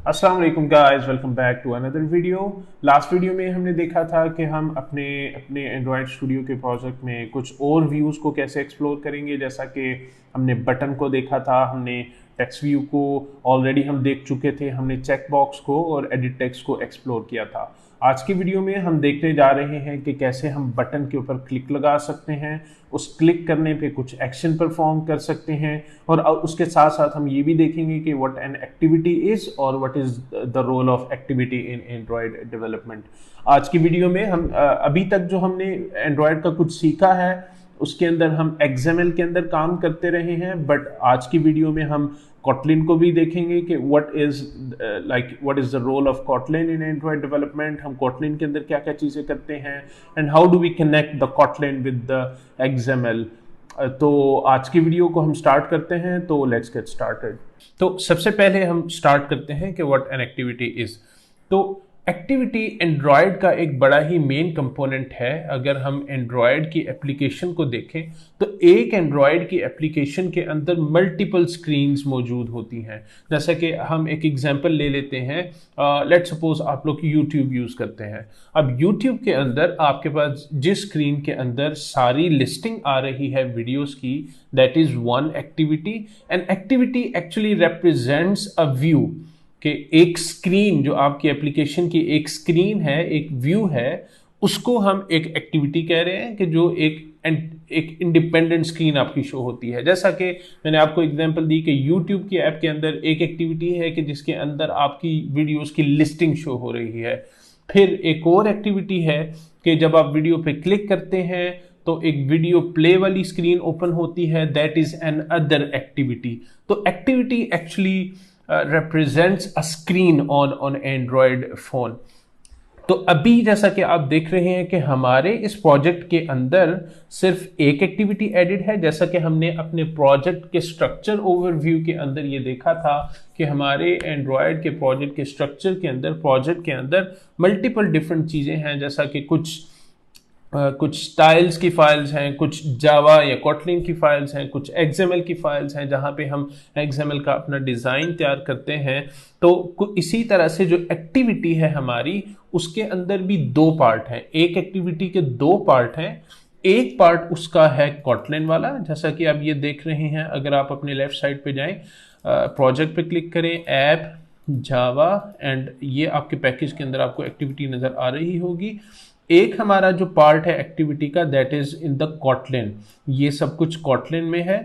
अस्सलाम वालेकुम guys, welcome back to another video. Last video में हमने देखा था कि हम अपने अपने एंड्रॉयड स्टूडियो के प्रोजेक्ट में कुछ और व्यूज़ को कैसे एक्सप्लोर करेंगे। जैसा कि हमने बटन को देखा था, हमने टेक्स्ट व्यू को ऑलरेडी हम देख चुके थे, हमने चेक बॉक्स को और एडिट टेक्स्ट को एक्सप्लोर किया था। आज की वीडियो में हम देखने जा रहे हैं कि कैसे हम बटन के ऊपर क्लिक लगा सकते हैं, उस क्लिक करने पे कुछ एक्शन परफॉर्म कर सकते हैं और उसके साथ साथ हम ये भी देखेंगे कि व्हाट एन एक्टिविटी इज़ और what is the role of activity in Android development. आज की वीडियो में हम अभी तक जो हमने एंड्रॉयड का कुछ सीखा है उसके अंदर हम XML के अंदर काम करते रहे हैं, बट आज की वीडियो में हम Kotlin को भी देखेंगे कि what is the role of Kotlin in Android development. हम Kotlin के अंदर क्या क्या चीज़ें करते हैं and how do we connect the Kotlin with the XML। तो आज की वीडियो को हम स्टार्ट करते हैं, तो लेट्स गेट स्टार्टेड। तो सबसे पहले हम स्टार्ट करते हैं कि व्हाट एन एक्टिविटी इज। तो एक्टिविटी एंड्रॉयड का एक बड़ा ही मेन कंपोनेंट है। अगर हम एंड्रॉयड की एप्लीकेशन को देखें तो एक एंड्रॉयड की एप्लीकेशन के अंदर मल्टीपल स्क्रीन्स मौजूद होती हैं। जैसा कि हम एक एग्जांपल ले लेते हैं, लेट्स सपोज आप लोग यूट्यूब यूज़ करते हैं। अब यूट्यूब के अंदर आपके पास जिस स्क्रीन के अंदर सारी लिस्टिंग आ रही है वीडियोस की, that is one activity. And activity actually represents a view कि एक स्क्रीन जो आपकी एप्लीकेशन की एक स्क्रीन है, एक व्यू है, उसको हम एक एक्टिविटी कह रहे हैं कि जो एक इंडिपेंडेंट स्क्रीन आपकी शो होती है। जैसा कि मैंने आपको एग्जांपल दी कि यूट्यूब की ऐप के अंदर एक एक्टिविटी है कि जिसके अंदर आपकी वीडियोस की लिस्टिंग शो हो रही है। फिर एक और एक्टिविटी है कि जब आप वीडियो पे क्लिक करते हैं तो एक वीडियो प्ले वाली स्क्रीन ओपन होती है, that is another activity. तो activity actually represents a screen on Android phone। तो अभी जैसा कि आप देख रहे हैं कि हमारे इस प्रोजेक्ट के अंदर सिर्फ एक एक्टिविटी एडिड है। जैसा कि हमने अपने प्रोजेक्ट के स्ट्रक्चर ओवरव्यू के अंदर ये देखा था कि हमारे एंड्रॉयड के प्रोजेक्ट के स्ट्रक्चर के अंदर, प्रोजेक्ट के अंदर मल्टीपल डिफरेंट चीज़ें हैं। जैसा कि कुछ स्टाइल्स की फाइल्स हैं, कुछ जावा या कोटलिन की फाइल्स हैं, कुछ XML की फाइल्स हैं जहाँ पे हम XML का अपना डिज़ाइन तैयार करते हैं। तो इसी तरह से जो एक्टिविटी है हमारी, उसके अंदर भी दो पार्ट हैं। एक एक्टिविटी के दो पार्ट हैं। एक पार्ट उसका है कोटलिन वाला, जैसा कि आप ये देख रहे हैं। अगर आप अपने लेफ्ट साइड पे जाएं, प्रोजेक्ट पे क्लिक करें, ऐप जावा, एंड ये आपके पैकेज के अंदर आपको एक्टिविटी नज़र आ रही होगी। एक हमारा जो पार्ट है एक्टिविटी का, that is in the Kotlin। ये सब कुछ Kotlin में है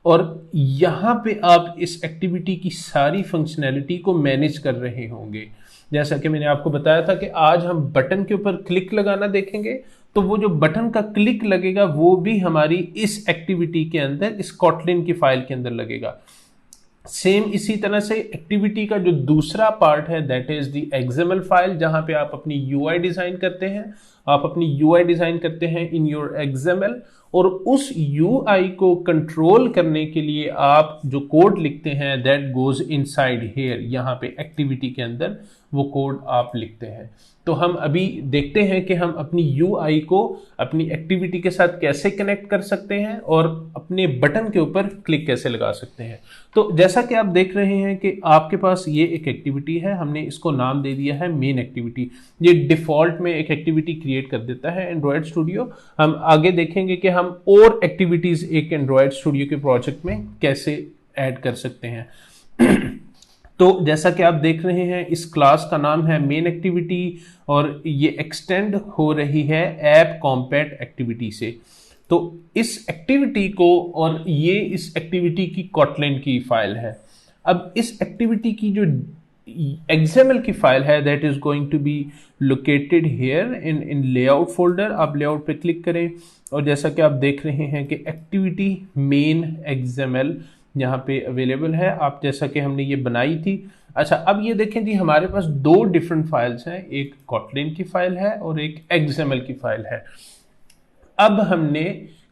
और यहाँ पे आप इस एक्टिविटी की सारी फंक्शनैलिटी को मैनेज कर रहे होंगे। जैसा कि मैंने आपको बताया था कि आज हम बटन के ऊपर क्लिक लगाना देखेंगे, तो वो जो बटन का क्लिक लगेगा वो भी हमारी इस एक्टिविटी के अंदर, इस Kotlin की फाइल के अंदर लगेगा। सेम इसी तरह से एक्टिविटी का जो दूसरा पार्ट है, that is the XML file, जहां पे आप अपनी UI डिजाइन करते हैं। आप अपनी UI डिजाइन करते हैं इन योर XML, और उस UI को कंट्रोल करने के लिए आप जो कोड लिखते हैं, दैट गोज इनसाइड हेयर। यहाँ पे एक्टिविटी के अंदर वो कोड आप लिखते हैं। तो हम अभी देखते हैं कि हम अपनी UI को अपनी एक्टिविटी के साथ कैसे कनेक्ट कर सकते हैं और अपने बटन के ऊपर क्लिक कैसे लगा सकते हैं। तो जैसा कि आप देख रहे हैं कि आपके पास ये एक एक्टिविटी है, हमने इसको नाम दे दिया है मेन एक्टिविटी। ये डिफ़ॉल्ट में एक एक्टिविटी क्रिएट कर देता है एंड्रॉयड स्टूडियो। हम आगे देखेंगे कि हम और एक्टिविटीज़ एक एंड्रॉयड स्टूडियो के प्रोजेक्ट में कैसे ऐड कर सकते हैं। तो जैसा कि आप देख रहे हैं, इस क्लास का नाम है मेन एक्टिविटी और ये एक्सटेंड हो रही है ऐप कॉम्पैट एक्टिविटी से। तो इस एक्टिविटी को, और ये इस एक्टिविटी की Kotlin की फाइल है। अब इस एक्टिविटी की जो XML की फाइल है, that is going to be located here in layout folder. आप लेआउट पे क्लिक करें और जैसा कि आप देख रहे हैं कि एक्टिविटी मेन XML यहाँ पे अवेलेबल है। आप जैसा कि हमने ये बनाई थी। अच्छा, अब ये देखें जी, हमारे पास दो डिफरेंट फाइल्स हैं, एक Kotlin की फाइल है और एक XML की फाइल है। अब हमने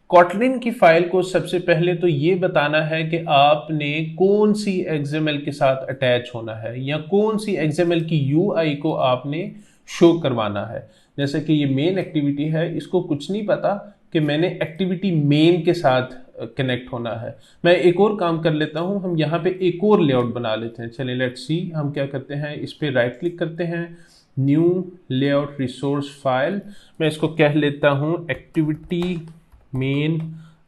Kotlin की फाइल को सबसे पहले तो ये बताना है कि आपने कौन सी XML के साथ अटैच होना है या कौन सी XML की UI को आपने शो करवाना है। जैसे कि ये मेन एक्टिविटी है, इसको कुछ नहीं पता कि मैंने एक्टिविटी मेन के साथ कनेक्ट होना है। मैं एक और काम कर लेता हूँ, हम यहाँ पे एक और लेआउट बना लेते हैं। चलिए लेट्स सी, हम क्या करते हैं, इस पे राइट क्लिक करते हैं, न्यू लेआउट रिसोर्स फाइल, मैं इसको कह लेता हूँ एक्टिविटी मेन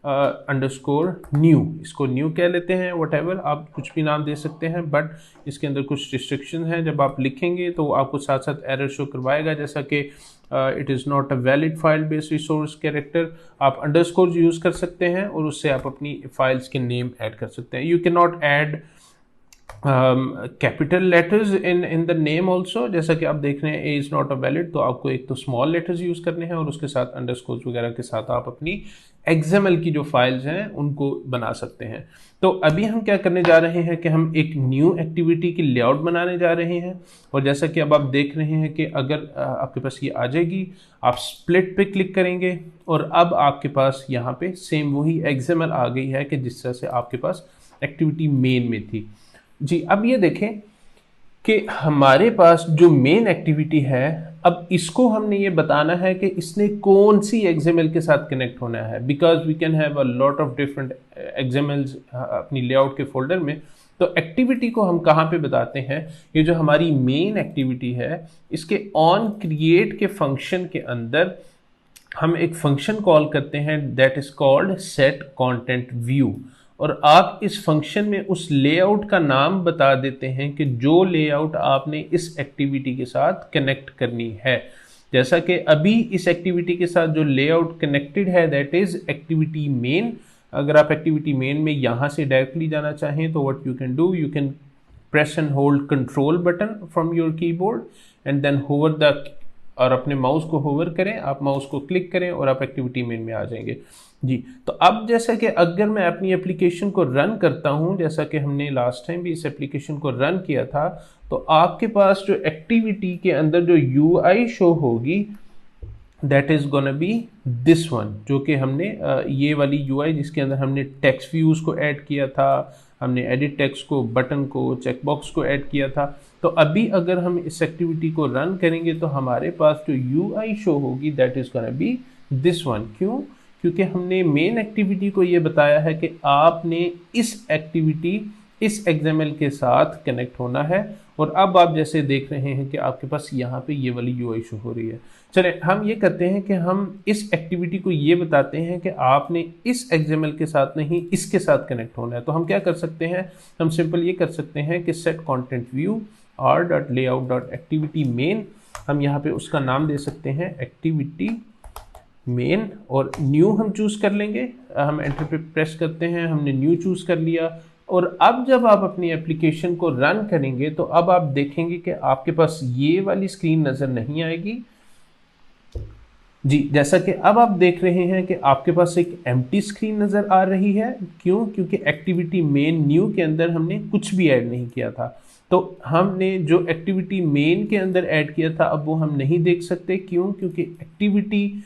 अंडरस्कोर न्यू, इसको न्यू कह लेते हैं। व्हाटएवर आप कुछ भी नाम दे सकते हैं, बट इसके अंदर कुछ रिस्ट्रिक्शन है। जब आप लिखेंगे तो आपको साथ साथ एरर शो करवाएगा, जैसा कि it is not a valid file based resource character. आप अंडरस्कोर यूज़ कर सकते हैं और उससे आप अपनी फाइल्स के नेम ऐड कर सकते हैं। You can not add capital letters in the name also, जैसा कि आप देख रहे हैं A is not a valid, तो आपको एक तो स्मॉल लेटर्स यूज़ करने हैं और उसके साथ अंडरस्कोर वगैरह के साथ आप अपनी XML की जो फाइल्स हैं उनको बना सकते हैं। तो अभी हम क्या करने जा रहे हैं कि हम एक न्यू एक्टिविटी की लेआउट बनाने जा रहे हैं। और जैसा कि अब आप देख रहे हैं कि अगर आपके पास ये आ जाएगी, आप स्प्लिट पे क्लिक करेंगे और अब आपके पास यहाँ पे सेम वही XML आ गई है कि जिस तरह से आपके पास एक्टिविटी मेन में थी। जी, अब ये देखें कि हमारे पास जो मेन एक्टिविटी है, अब इसको हमने ये बताना है कि इसने कौन सी XML के साथ कनेक्ट होना है, because we can have a lot of different XMLs अपनी लेआउट के फोल्डर में। तो एक्टिविटी को हम कहाँ पे बताते हैं, ये जो हमारी मेन एक्टिविटी है, इसके ऑन क्रिएट के फंक्शन के अंदर हम एक फंक्शन कॉल करते हैं that is called set content view. और आप इस फंक्शन में उस लेआउट का नाम बता देते हैं कि जो लेआउट आपने इस एक्टिविटी के साथ कनेक्ट करनी है। जैसा कि अभी इस एक्टिविटी के साथ जो लेआउट कनेक्टेड है दैट इज एक्टिविटी मेन। अगर आप एक्टिविटी मेन में यहाँ से डायरेक्टली जाना चाहें तो what you can do, you can press and hold control button from your keyboard and then hover the, और अपने माउस को होवर करें, आप माउस को क्लिक करें और आप एक्टिविटी मेन में आ जाएंगे। जी, तो अब जैसा कि अगर मैं अपनी एप्लीकेशन को रन करता हूं, जैसा कि हमने लास्ट टाइम भी इस एप्लीकेशन को रन किया था, तो आपके पास जो एक्टिविटी के अंदर जो UI शो होगी that is gonna be this one, जो कि हमने ये वाली UI जिसके अंदर हमने टेक्स्ट व्यूज को ऐड किया था, हमने एडिट टेक्स्ट को, बटन को, चेकबॉक्स को ऐड किया था। तो अभी अगर हम इस एक्टिविटी को रन करेंगे तो हमारे पास जो UI शो होगी that is gonna be this one. क्यों? क्योंकि हमने मेन एक्टिविटी को ये बताया है कि आपने इस एक्टिविटी इस XML के साथ कनेक्ट होना है। और अब आप जैसे देख रहे हैं कि आपके पास यहाँ पे ये वाली UI शो हो रही है। चले हम ये करते हैं कि हम इस एक्टिविटी को ये बताते हैं कि आपने इस XML के साथ नहीं, इसके साथ कनेक्ट होना है। तो हम क्या कर सकते हैं, हम सिंपल ये कर सकते हैं कि set content view r.layout.activity main, हम यहाँ पे उसका नाम दे सकते हैं एक्टिविटी मेन और न्यू हम चूज कर लेंगे। हम एंटर पे प्रेस करते हैं, हमने न्यू चूज कर लिया। और अब जब आप अपनी एप्लीकेशन को रन करेंगे तो अब आप देखेंगे कि आपके पास ये वाली स्क्रीन नजर नहीं आएगी। जी, जैसा कि अब आप देख रहे हैं कि आपके पास एक एम्प्टी स्क्रीन नजर आ रही है। क्यों? क्योंकि एक्टिविटी मेन न्यू के अंदर हमने कुछ भी ऐड नहीं किया था। तो हमने जो एक्टिविटी मेन के अंदर ऐड किया था अब वो हम नहीं देख सकते। क्यों? क्योंकि एक्टिविटी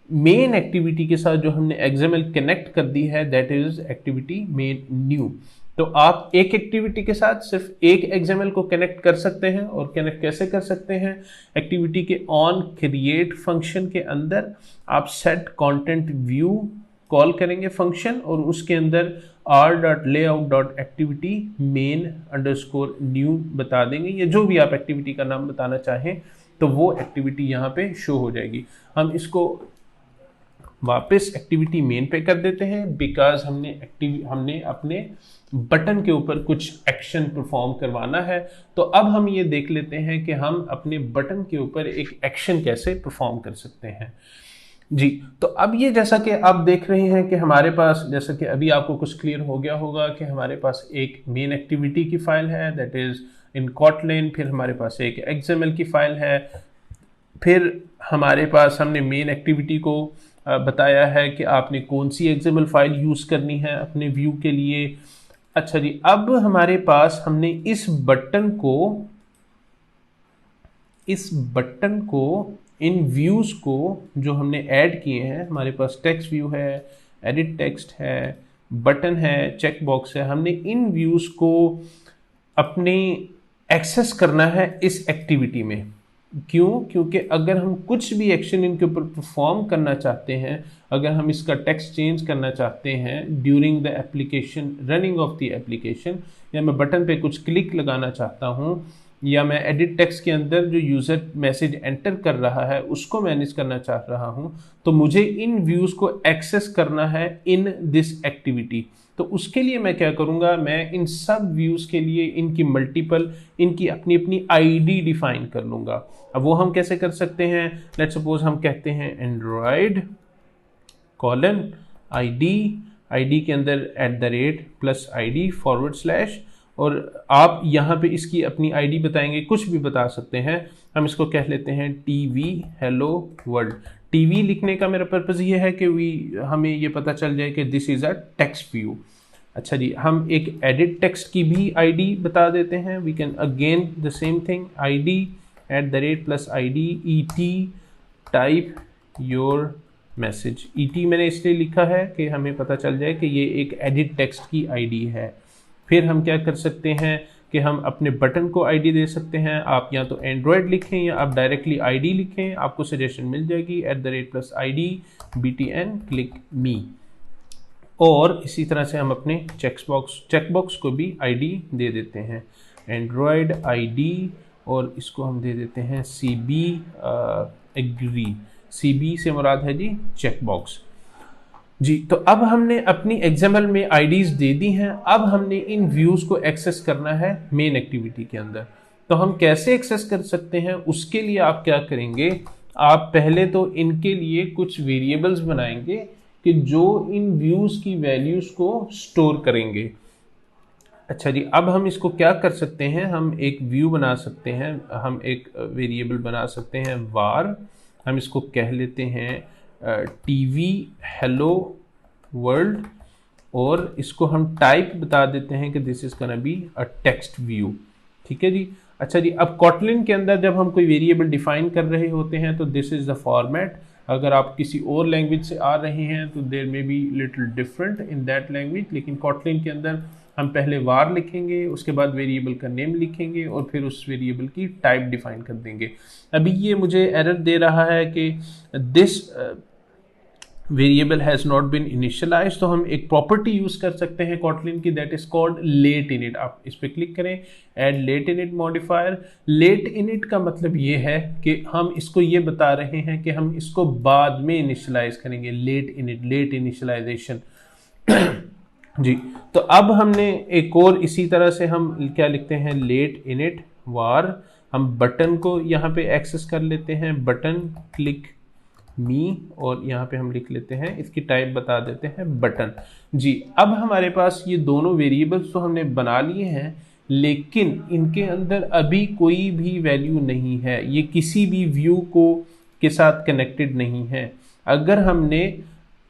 मेन एक्टिविटी के साथ जो हमने XML कनेक्ट कर दी है that is activity main new. तो आप एक एक्टिविटी के साथ सिर्फ एक XML को कनेक्ट कर सकते हैं। और कनेक्ट कैसे कर सकते हैं? एक्टिविटी के ऑन क्रिएट फंक्शन के अंदर आप सेट कंटेंट व्यू कॉल करेंगे फंक्शन और उसके अंदर r.layout.activity main अंडरस्कोर न्यू बता देंगे, या जो भी आप एक्टिविटी का नाम बताना चाहें तो वो एक्टिविटी यहाँ पे शो हो जाएगी। हम इसको वापस एक्टिविटी मेन पे कर देते हैं बिकॉज हमने अपने बटन के ऊपर कुछ एक्शन परफॉर्म करवाना है। तो अब हम ये देख लेते हैं कि हम अपने बटन के ऊपर एक एक्शन कैसे परफॉर्म कर सकते हैं। जी, तो अब ये जैसा कि आप देख रहे हैं कि हमारे पास, जैसा कि अभी आपको कुछ क्लियर हो गया होगा कि हमारे पास एक मेन एक्टिविटी की फाइल है दैट इज इन Kotlin, फिर हमारे पास एक XML की फाइल है, फिर हमारे पास हमने मेन एक्टिविटी को बताया है कि आपने कौन सी XML फाइल यूज़ करनी है अपने व्यू के लिए। अच्छा जी, अब हमारे पास हमने इस बटन को इन व्यूज़ को जो हमने ऐड किए हैं, हमारे पास टेक्स्ट व्यू है, एडिट टेक्स्ट है, बटन है, चेक बॉक्स है, हमने इन व्यूज़ को अपने एक्सेस करना है इस एक्टिविटी में। क्यों? क्योंकि अगर हम कुछ भी एक्शन इनके ऊपर परफॉर्म करना चाहते हैं, अगर हम इसका टेक्स्ट चेंज करना चाहते हैं during the application, running of the application, या मैं बटन पे कुछ क्लिक लगाना चाहता हूँ, या मैं एडिट टेक्स्ट के अंदर जो यूज़र मैसेज एंटर कर रहा है उसको मैनेज करना चाह रहा हूँ, तो मुझे इन व्यूज़ को एक्सेस करना है इन दिस एक्टिविटी। तो उसके लिए मैं क्या करूँगा, मैं इन सब व्यूज़ के लिए इनकी मल्टीपल, इनकी अपनी अपनी आईडी डिफाइन कर लूँगा। अब वो हम कैसे कर सकते हैं? लेट्स सपोज हम कहते हैं एंड्रॉयड कॉलन आईडी के अंदर @+id /, और आप यहाँ पे इसकी अपनी आईडी बताएंगे, कुछ भी बता सकते हैं। हम इसको कह लेते हैं टीवी हेलो वर्ल्ड। टीवी लिखने का मेरा पर्पज़ ये है कि हमें ये पता चल जाए कि this is a text view. अच्छा जी, हम एक एडिट टेक्स्ट की भी आईडी बता देते हैं। We can again the same thing, ID @+id et type your message. et मैंने इसलिए लिखा है कि हमें पता चल जाए कि ये एक एडिट टेक्स्ट की आईडी है। फिर हम क्या कर सकते हैं कि हम अपने बटन को आईडी दे सकते हैं। आप या तो एंड्रॉयड लिखें या आप डायरेक्टली आईडी लिखें, आपको सजेशन मिल जाएगी @+id btn क्लिक मी। और इसी तरह से हम अपने चेकबॉक्स को भी आईडी दे देते हैं, एंड्रॉयड आईडी, और इसको हम दे देते हैं CB एग्री। CB से मुराद है जी चेकबॉक्स जी। तो अब हमने अपनी XML में आईडीज दे दी हैं। अब हमने इन व्यूज़ को एक्सेस करना है मेन एक्टिविटी के अंदर। तो हम कैसे एक्सेस कर सकते हैं, उसके लिए आप क्या करेंगे, आप पहले तो इनके लिए कुछ वेरिएबल्स बनाएंगे कि जो इन व्यूज़ की वैल्यूज़ को स्टोर करेंगे। अच्छा जी, अब हम इसको क्या कर सकते हैं, हम एक व्यू बना सकते हैं, हम एक वेरिएबल बना सकते हैं var। हम इसको कह लेते हैं टीवी हेलो वर्ल्ड, और इसको हम टाइप बता देते हैं कि this is gonna be a text view. ठीक है जी। अच्छा जी, अब कॉटलिन के अंदर जब हम कोई वेरिएबल डिफाइन कर रहे होते हैं तो दिस इज द फॉर्मेट। अगर आप किसी और लैंग्वेज से आ रहे हैं तो there may be little different in that language, लेकिन कॉटलिन के अंदर हम पहले वार लिखेंगे, उसके बाद वेरिएबल का नेम लिखेंगे और फिर उस वेरिएबल की टाइप डिफाइन कर देंगे। अभी ये मुझे एरर दे रहा है कि this variable has not been initialised, तो हम एक प्रॉपर्टी यूज़ कर सकते हैं कॉटलिन की, that is called late init. आप इस पर क्लिक करें, add late init modifier. Late init का मतलब ये है कि हम इसको ये बता रहे हैं कि हम इसको बाद में इनिशियलाइज करेंगे, लेट इनिट, लेट इनिशियलाइजेशन जी। तो अब हमने एक और इसी तरह से हम क्या लिखते हैं, लेट इनिट वार। हम बटन को यहाँ पे एक्सेस कर लेते हैं, बटन क्लिक मी, और यहाँ पे हम लिख लेते हैं, इसकी टाइप बता देते हैं बटन जी। अब हमारे पास ये दोनों वेरिएबल्स तो हमने बना लिए हैं, लेकिन इनके अंदर अभी कोई भी वैल्यू नहीं है, ये किसी भी व्यू को के साथ कनेक्टेड नहीं है। अगर हमने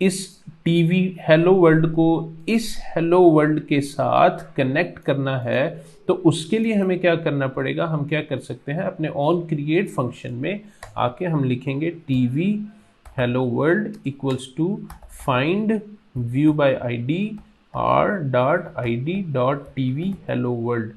इस टीवी हेलो वर्ल्ड को इस हेलो वर्ल्ड के साथ कनेक्ट करना है तो उसके लिए हमें क्या करना पड़ेगा, हम क्या कर सकते हैं, अपने ऑन क्रिएट फंक्शन में आके हम लिखेंगे TV hello world equals to find view by ID r.id.tv hello world.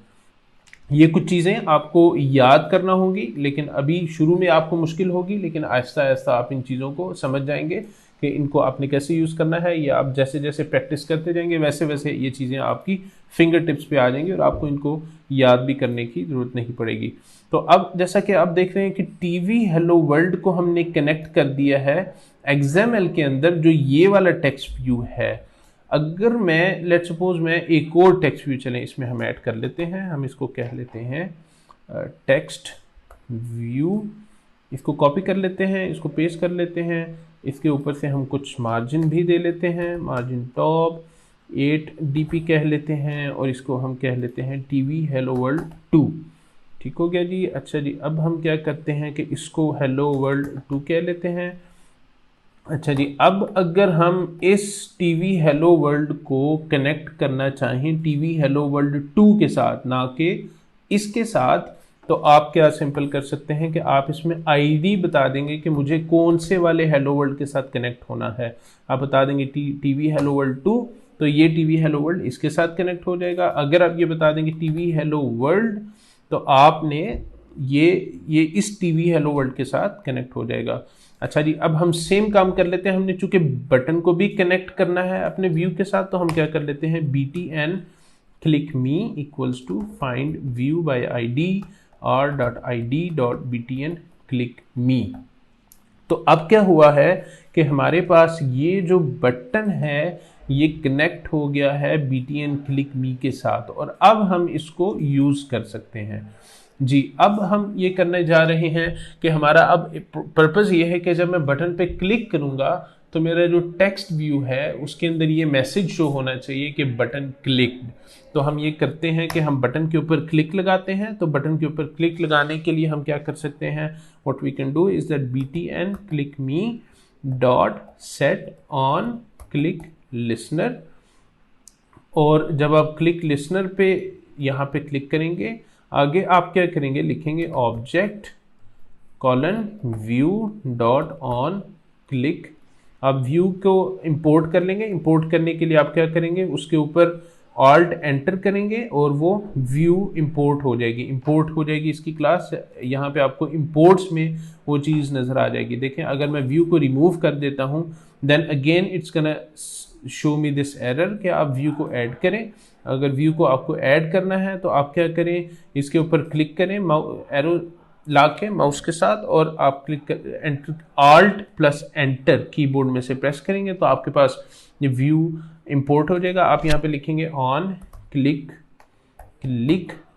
ये कुछ चीज़ें आपको याद करना होंगी, लेकिन अभी शुरू में आपको मुश्किल होगी, लेकिन आहिस्ता आहिस्ता आप इन चीज़ों को समझ जाएंगे कि इनको आपने कैसे यूज़ करना है। या आप जैसे जैसे प्रैक्टिस करते जाएंगे वैसे वैसे ये चीज़ें आपकी फिंगर टिप्स पे आ जाएंगी और आपको इनको याद भी करने की ज़रूरत नहीं पड़ेगी। तो अब जैसा कि आप देख रहे हैं कि टीवी हेलो वर्ल्ड को हमने कनेक्ट कर दिया है XML के अंदर, जो ये वाला टेक्स्ट व्यू है। अगर मैं लेट्स सपोज मैं एक और टेक्स्ट व्यू चलें इसमें हम ऐड कर लेते हैं, हम इसको कह लेते हैं टेक्स्ट व्यू। इसको कॉपी कर लेते हैं, इसको पेस्ट कर लेते हैं, इसके ऊपर से हम कुछ मार्जिन भी दे लेते हैं, मार्जिन टॉप 8 dp कह लेते हैं, और इसको हम कह लेते हैं टीवी हेलो वर्ल्ड 2। ठीक हो गया जी। अच्छा जी, अब हम क्या करते हैं कि इसको हेलो वर्ल्ड 2 कह लेते हैं। अच्छा जी, अब अगर हम इस टीवी हेलो वर्ल्ड को कनेक्ट करना चाहें टीवी हेलो वर्ल्ड 2 के साथ, ना कि इसके साथ, तो आप क्या सिंपल कर सकते हैं कि आप इसमें आईडी बता देंगे कि मुझे कौन से वाले हेलो वर्ल्ड के साथ कनेक्ट होना है। आप बता देंगे टीवी हेलो वर्ल्ड 2, तो ये टीवी हेलो वर्ल्ड इसके साथ कनेक्ट हो जाएगा। अगर आप ये बता देंगे टीवी हेलो वर्ल्ड, तो आपने ये इस टीवी हेलो वर्ल्ड के साथ कनेक्ट हो जाएगा। अच्छा जी, अब हम सेम काम कर लेते हैं। हमने चूंकि बटन को भी कनेक्ट करना है अपने व्यू के साथ, तो हम क्या कर लेते हैं, btn click me equals to find view by id r.id.btn click me। तो अब क्या हुआ है कि हमारे पास ये जो बटन है ये कनेक्ट हो गया है btn click me के साथ, और अब हम इसको यूज कर सकते हैं जी। अब हम ये करने जा रहे हैं कि हमारा अब पर्पस ये है कि जब मैं बटन पे क्लिक करूंगा तो मेरा जो टेक्स्ट व्यू है उसके अंदर ये मैसेज शो होना चाहिए कि बटन क्लिक्ड। तो हम ये करते हैं कि हम बटन के ऊपर क्लिक लगाते हैं। तो बटन के ऊपर क्लिक लगाने के लिए हम क्या कर सकते हैं, what we can do is that btn click me dot set on click listener, और जब आप क्लिक लिसनर पे यहाँ पे क्लिक करेंगे, आगे आप क्या करेंगे, लिखेंगे object colon view dot on click. आप व्यू को इंपोर्ट कर लेंगे। इंपोर्ट करने के लिए आप क्या करेंगे, उसके ऊपर ऑल्ट एंटर करेंगे और वो व्यू इंपोर्ट हो जाएगी। इंपोर्ट हो जाएगी इसकी क्लास, यहाँ पे आपको इंपोर्ट्स में वो चीज़ नज़र आ जाएगी। देखें, अगर मैं व्यू को रिमूव कर देता हूँ then again it's gonna show me this error कि आप व्यू को ऐड करें। अगर व्यू को आपको ऐड करना है तो आप क्या करें, इसके ऊपर क्लिक करें एरो ला के माउस के साथ, और आप क्लिक कर enter alt plus enter keyboard में से प्रेस करेंगे तो आपके पास ये व्यू इंपोर्ट हो जाएगा। आप यहाँ पे लिखेंगे ऑन क्लिक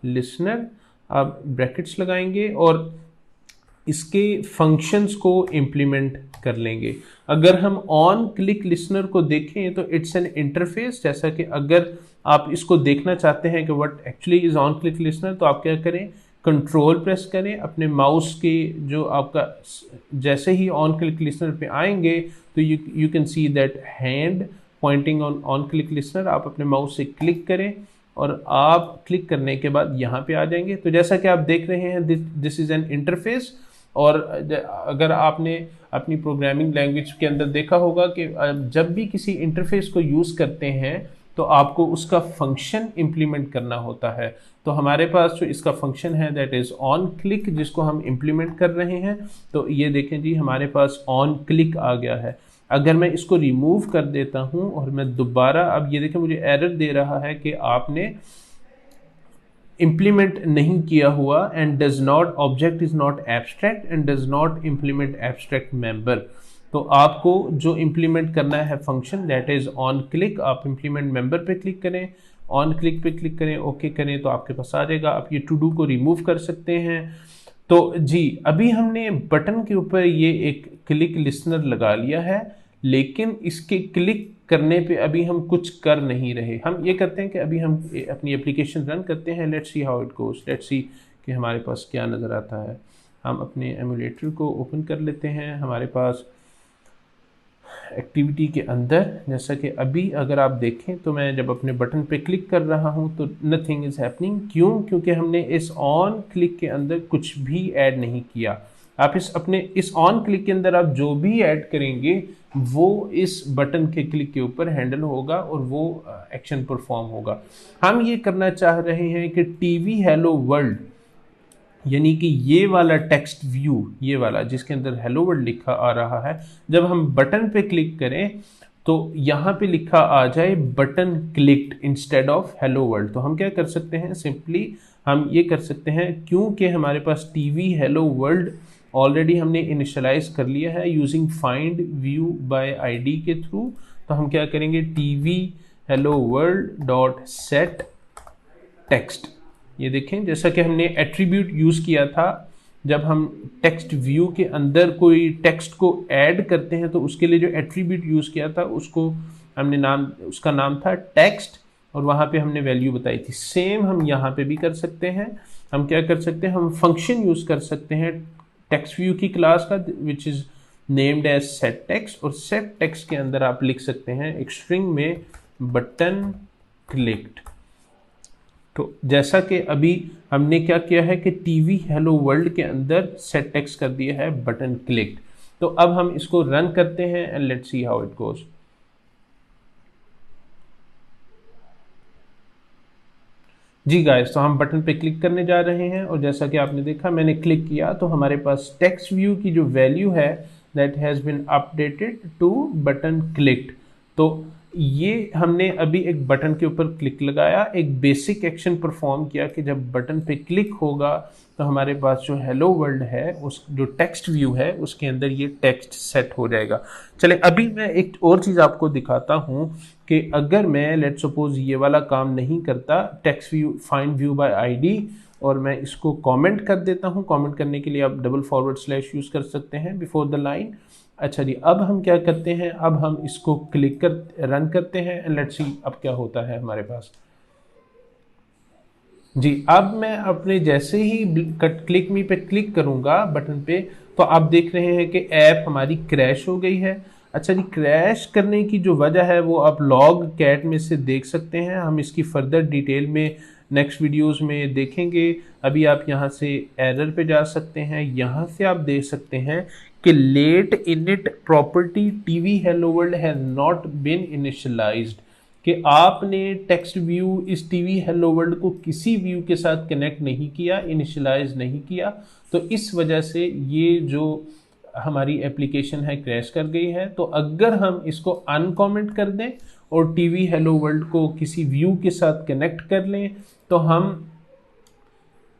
लिसनर, आप ब्रैकेट्स लगाएंगे और इसके फंक्शंस को इम्प्लीमेंट कर लेंगे। अगर हम ऑन क्लिक लिसनर को देखें तो इट्स एन इंटरफेस, जैसा कि अगर आप इसको देखना चाहते हैं कि what actually is on click listener, तो आप क्या करें, कंट्रोल प्रेस करें अपने माउस के, जो आपका जैसे ही ऑन क्लिक लिसनर पे आएंगे तो you can see that hand pointing on click listener. आप अपने माउस से क्लिक करें और आप क्लिक करने के बाद यहाँ पे आ जाएंगे। तो जैसा कि आप देख रहे हैं दिस इज एन इंटरफेस। और अगर आपने अपनी प्रोग्रामिंग लैंग्वेज के अंदर देखा होगा कि जब भी किसी इंटरफेस को यूज़ करते हैं तो आपको उसका फंक्शन इम्प्लीमेंट करना होता है। तो हमारे पास जो इसका फंक्शन है दैट इज़ ऑन क्लिक, जिसको हम इम्प्लीमेंट कर रहे हैं। तो ये देखें जी, हमारे पास ऑन क्लिक आ गया है। अगर मैं इसको रिमूव कर देता हूँ और मैं दोबारा, अब ये देखें मुझे एरर दे रहा है कि आपने इम्प्लीमेंट नहीं किया हुआ, and does not object is not abstract and does not implement abstract member. तो आपको जो इम्प्लीमेंट करना है function that is on click, आप इम्प्लीमेंट मेंबर पे क्लिक करें, ऑन क्लिक पे क्लिक करें, ओके करें तो आपके पास आ जाएगा। आप ये टू डू को रिमूव कर सकते हैं। तो जी, अभी हमने बटन के ऊपर ये एक क्लिक लिसनर लगा लिया है, लेकिन इसके क्लिक करने पे अभी हम कुछ कर नहीं रहे। हम ये करते हैं कि अभी हम अपनी एप्लीकेशन रन करते हैं। Let's see how it goes, let's see कि हमारे पास क्या नज़र आता है। हम अपने एमुलेटर को ओपन कर लेते हैं। हमारे पास एक्टिविटी के अंदर, जैसा कि अभी अगर आप देखें तो मैं जब अपने बटन पे क्लिक कर रहा हूं तो नथिंग इज़ हैपनिंग। क्यों? क्योंकि हमने इस ऑन क्लिक के अंदर कुछ भी ऐड नहीं किया। आप इस ऑन क्लिक के अंदर आप जो भी ऐड करेंगे वो इस बटन के क्लिक के ऊपर हैंडल होगा और वो एक्शन परफॉर्म होगा। हम ये करना चाह रहे हैं कि टीवी हेलो वर्ल्ड, यानी कि ये वाला टेक्स्ट व्यू, ये वाला जिसके अंदर हेलो वर्ल्ड लिखा आ रहा है, जब हम बटन पे क्लिक करें तो यहाँ पे लिखा आ जाए button clicked instead of hello world. तो हम क्या कर सकते हैं, सिंपली हम ये कर सकते हैं, क्योंकि हमारे पास टीवी हेलो वर्ल्ड ऑलरेडी हमने इनिशियलाइज कर लिया है using find view by ID के थ्रू। तो हम क्या करेंगे, TV hello world dot set text. ये देखें, जैसा कि हमने एट्रीब्यूट यूज़ किया था, जब हम टेक्स्ट व्यू के अंदर कोई टेक्स्ट को ऐड करते हैं तो उसके लिए जो एट्रीब्यूट यूज़ किया था उसको हमने उसका नाम था टेक्स्ट, और वहाँ पे हमने वैल्यू बताई थी। सेम हम यहाँ पे भी कर सकते हैं। हम क्या कर सकते हैं, हम फंक्शन यूज़ कर सकते हैं टेक्स्ट व्यू की क्लास का, which is named as set text. और सेट टेक्स्ट के अंदर आप लिख सकते हैं एक स्ट्रिंग में बटन क्लिक्ड। तो जैसा कि अभी हमने क्या किया है कि टीवी हेलो वर्ल्ड के अंदर सेट टेक्स्ट कर दिया है बटन क्लिक्ड। तो अब हम इसको रन करते हैं and let's see how it goes. जी गाइस, तो हम बटन पे क्लिक करने जा रहे हैं और जैसा कि आपने देखा मैंने क्लिक किया तो हमारे पास टेक्स्ट व्यू की जो वैल्यू है that has been updated to button clicked. तो ये हमने अभी एक बटन के ऊपर क्लिक लगाया, एक बेसिक एक्शन परफॉर्म किया कि जब बटन पे क्लिक होगा तो हमारे पास जो हेलो वर्ल्ड है उस जो टेक्स्ट व्यू है उसके अंदर ये टेक्स्ट सेट हो जाएगा। चले अभी मैं एक और चीज़ आपको दिखाता हूँ कि अगर मैं लेट सपोज ये वाला काम नहीं करता, text view find view by ID, और मैं इसको कमेंट कर देता हूँ। कमेंट करने के लिए आप // यूज़ कर सकते हैं बिफोर द लाइन। अच्छा जी, अब हम क्या करते हैं, अब हम इसको क्लिक कर रन करते हैं एंड लेट्स सी अब क्या होता है हमारे पास। जी, अब मैं अपने जैसे ही क्लिक मी पे क्लिक करूंगा बटन पे तो आप देख रहे हैं कि ऐप हमारी क्रैश हो गई है। अच्छा जी, क्रैश करने की जो वजह है वो आप लॉग कैट में से देख सकते हैं। हम इसकी फर्दर डिटेल में नेक्स्ट वीडियोस में देखेंगे। अभी आप यहाँ से एरर पे जा सकते हैं, यहाँ से आप देख सकते हैं कि late init property TV hello world has not been initialised, कि आपने टेक्स्ट व्यू इस टीवी हेलो वर्ल्ड को किसी व्यू के साथ कनेक्ट नहीं किया, इनिशियलाइज नहीं किया, तो इस वजह से ये जो हमारी एप्लीकेशन है क्रैश कर गई है। तो अगर हम इसको अनकमेंट कर दें और टीवी हेलो वर्ल्ड को किसी व्यू के साथ कनेक्ट कर लें तो हम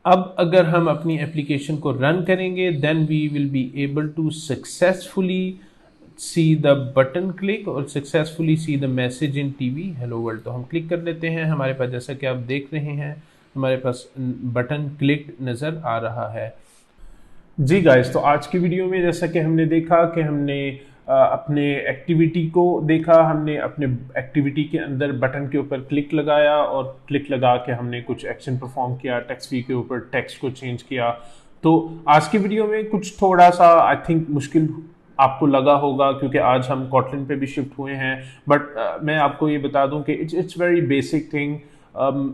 अब अगर हम अपनी एप्लीकेशन को रन करेंगे then we will be able to successfully see the button click और successfully see the message in TV hello world. तो हम क्लिक कर लेते हैं, हमारे पास जैसा कि आप देख रहे हैं हमारे पास बटन क्लिक नज़र आ रहा है। जी गाइस, तो आज की वीडियो में जैसा कि हमने देखा कि हमने अपने एक्टिविटी को देखा, हमने अपने एक्टिविटी के अंदर बटन के ऊपर क्लिक लगाया और क्लिक लगा के हमने कुछ एक्शन परफॉर्म किया, टेक्स्ट व्यू के ऊपर टेक्स्ट को चेंज किया। तो आज की वीडियो में कुछ थोड़ा सा आई थिंक मुश्किल आपको लगा होगा क्योंकि आज हम कॉटलिन पे भी शिफ्ट हुए हैं, बट मैं आपको ये बता दूं कि it's very basic thing.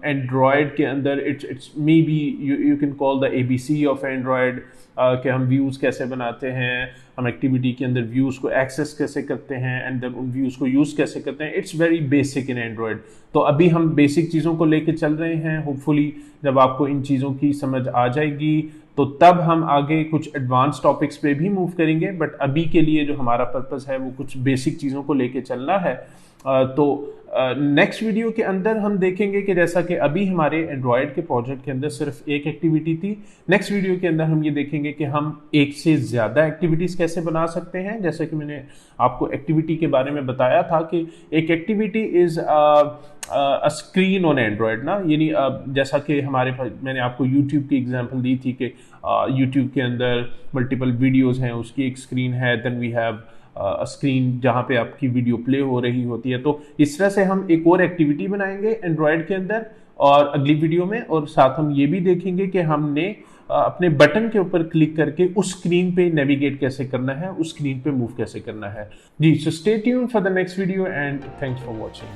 Android के अंदर it's may be you can call the ABC of Android, कि हम व्यूज़ कैसे बनाते हैं, हम एक्टिविटी के अंदर व्यूज़ को एक्सेस कैसे करते हैं एंड देन उन व्यूज़ को यूज़ कैसे करते हैं। It's very basic in Android. तो अभी हम बेसिक चीज़ों को लेके चल रहे हैं। होपफुली जब आपको इन चीज़ों की समझ आ जाएगी तो तब हम आगे कुछ एडवांस टॉपिक्स पे भी मूव करेंगे, बट अभी के लिए जो हमारा पर्पस है वो कुछ बेसिक चीज़ों को लेके चलना है। तो नेक्स्ट वीडियो के अंदर हम देखेंगे कि जैसा कि अभी हमारे एंड्रॉयड के प्रोजेक्ट के अंदर सिर्फ एक एक्टिविटी थी, नेक्स्ट वीडियो के अंदर हम ये देखेंगे कि हम एक से ज़्यादा एक्टिविटीज़ कैसे बना सकते हैं। जैसे कि मैंने आपको एक्टिविटी के बारे में बताया था कि एक activity is a screen on Android ना, यानी जैसा कि हमारे पास मैंने आपको यूट्यूब की एग्जांपल दी थी कि यूट्यूब के अंदर मल्टीपल वीडियोस हैं, उसकी एक स्क्रीन है, देन वी हैव स्क्रीन जहाँ पे आपकी वीडियो प्ले हो रही होती है। तो इस तरह से हम एक और एक्टिविटी बनाएंगे एंड्रॉयड के अंदर और अगली वीडियो में, और साथ हम ये भी देखेंगे कि हमने अपने बटन के ऊपर क्लिक करके उस स्क्रीन पे नेविगेट कैसे करना है, उस स्क्रीन पे मूव कैसे करना है। जी, so stay tuned for the next video and thanks for watching.